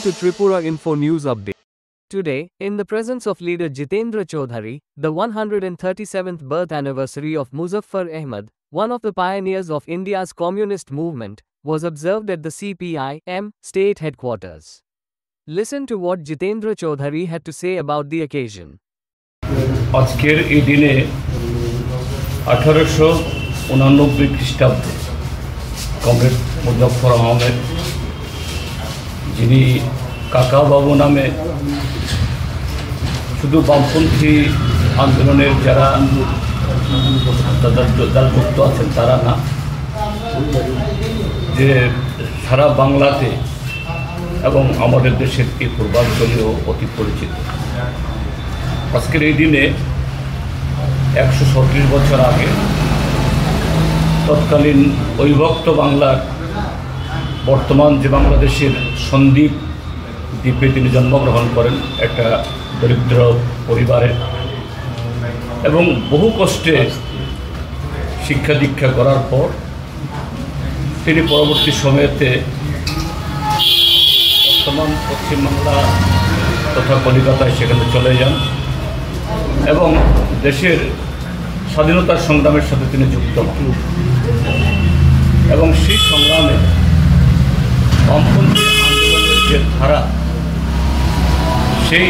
to Tripura Info News Update. Today, in the presence of leader Jitendra Chaudhary, the 137th birth anniversary of Muzaffar Ahmad, one of the pioneers of India's communist movement, was observed at the CPI-M state headquarters. Listen to what Jitendra Chaudhary had to say about the occasion. আজকের এই দিনে 1889 খ্রিস্টাব্দে comrade Muzaffar Ahmed, যিনি কাকা বাবু নামে শুধু বামপন্থী আন্দোলনের যারা যুক্ত আছেন তারা না, যে সারা বাংলাতে এবং আমাদের দেশের এই পূর্বাঞ্চলেও অতি পরিচিত। আজকের এই দিনে 137 বছর আগে তৎকালীন অবিভক্ত বাংলার বর্তমান যে বাংলাদেশের সন্দ্বীপ দ্বীপে তিনি জন্মগ্রহণ করেন একটা দরিদ্র পরিবারে, এবং বহু কষ্টে শিক্ষা দীক্ষা করার পর তিনি পরবর্তী সময়েতে বর্তমান পশ্চিমবাংলা তথা কলিকাতায় সেখানে চলে যান এবং দেশের স্বাধীনতার সংগ্রামের সাথে তিনি যুক্ত হন এবং সেই সংগ্রামে বামপন্থী আন্দোলনের যে ধারা, সেই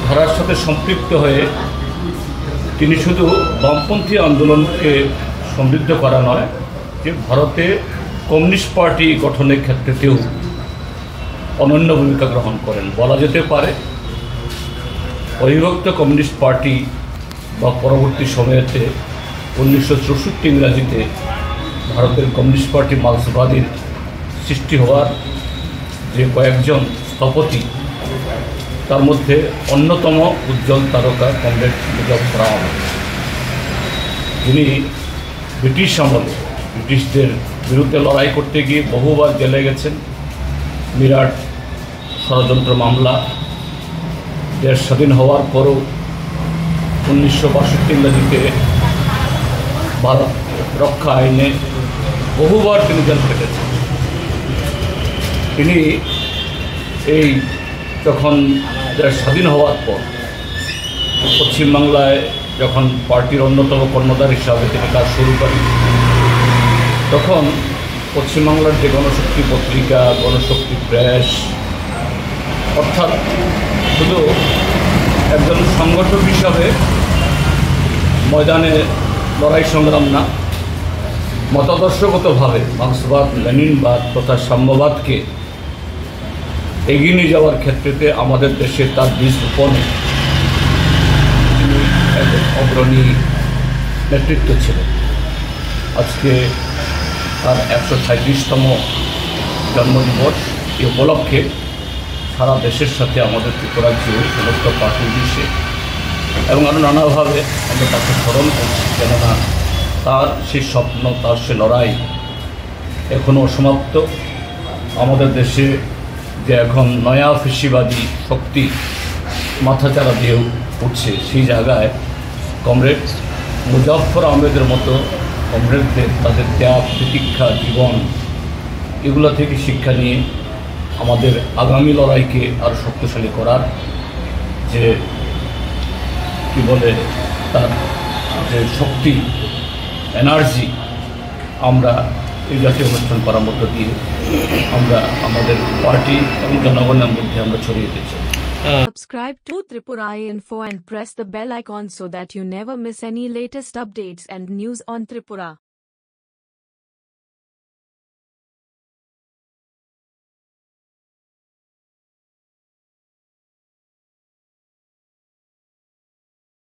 ধারার সাথে সম্পৃক্ত হয়ে তিনি শুধু বামপন্থী আন্দোলনকে সমৃদ্ধ করা নয়, যে ভারতে কমিউনিস্ট পার্টি গঠনের ক্ষেত্রেতেও অনন্য ভূমিকা গ্রহণ করেন। বলা যেতে পারে অবিভক্ত কমিউনিস্ট পার্টি বা পরবর্তী সময়েতে 1964 ইংরাজিতে ভারতের কমিউনিস্ট পার্টি মার্ক্সবাদীর সৃষ্টি হওয়ার যে কয়েকজন স্থপতি, তার মধ্যে অন্যতম উজ্জ্বল তারকা কমরেড মুজাফফর আহমদ, যিনি ব্রিটিশ আমলে ব্রিটিশদের বিরুদ্ধে লড়াই করতে গিয়ে বহুবার জেলে গেছেন। বিরাট ষড়যন্ত্র মামলা, দেশ স্বাধীন হওয়ার পরও 1962 ইংরাজিতে ভারত রক্ষা আইনে বহুবার তিনি জেল খেটেছেন। তিনি এই যখন দেশ স্বাধীন হওয়ার পর পশ্চিমবাংলায় যখন পার্টির অন্যতম কর্ণধার হিসাবে তিনি কাজ শুরু করেন, তখন পশ্চিমবাংলার যে গণশক্তি পত্রিকা, গণশক্তি প্রেস, অর্থাৎ শুধু একজন সংগঠক হিসাবে ময়দানে লড়াই সংগ্রাম না, মতাদর্শগতভাবে মার্ক্সবাদ, লেনিনবাদ তথা সাম্যবাদকে এগিয়ে নিয়ে যাওয়ার ক্ষেত্রেতে আমাদের দেশে তার বীজ রোপণে তিনি একজন অগ্রণী নেতৃত্ব ছিলেন। আজকে তার 137তম জন্মদিবস, এই উপলক্ষে সারা দেশের সাথে আমাদের ত্রিপুরাজ্যের সমস্ত পার্টি দিশে এবং আরও নানাভাবে আমরা তাকে স্মরণ করছি, কেননা তার সেই স্বপ্ন, তার সে লড়াই এখনও অসমাপ্ত। আমাদের দেশে যে এখন নয়া ফেসিবাদী শক্তি মাথাচাড়া দিয়ে উঠছে, সেই জায়গায় কমরেড মুজাফফর আহমেদের মতো কমরেডদের তাদের ত্যাগ, প্রতীক্ষা, জীবন, এগুলো থেকে শিক্ষা নিয়ে আমাদের আগামী লড়াইকে আরও শক্তিশালী করার যে কী বলে তার যে শক্তি, এনার্জি, আমরা এই জাতীয় অনুষ্ঠান করার মধ্য দিয়ে আমরা আমাদের পার্টি এবং জনগণের মধ্যে আমরা ছড়িয়ে দিচ্ছি। Subscribe to Tripura Info and press the bell icon so that you never miss any latest updates and news on Tripura.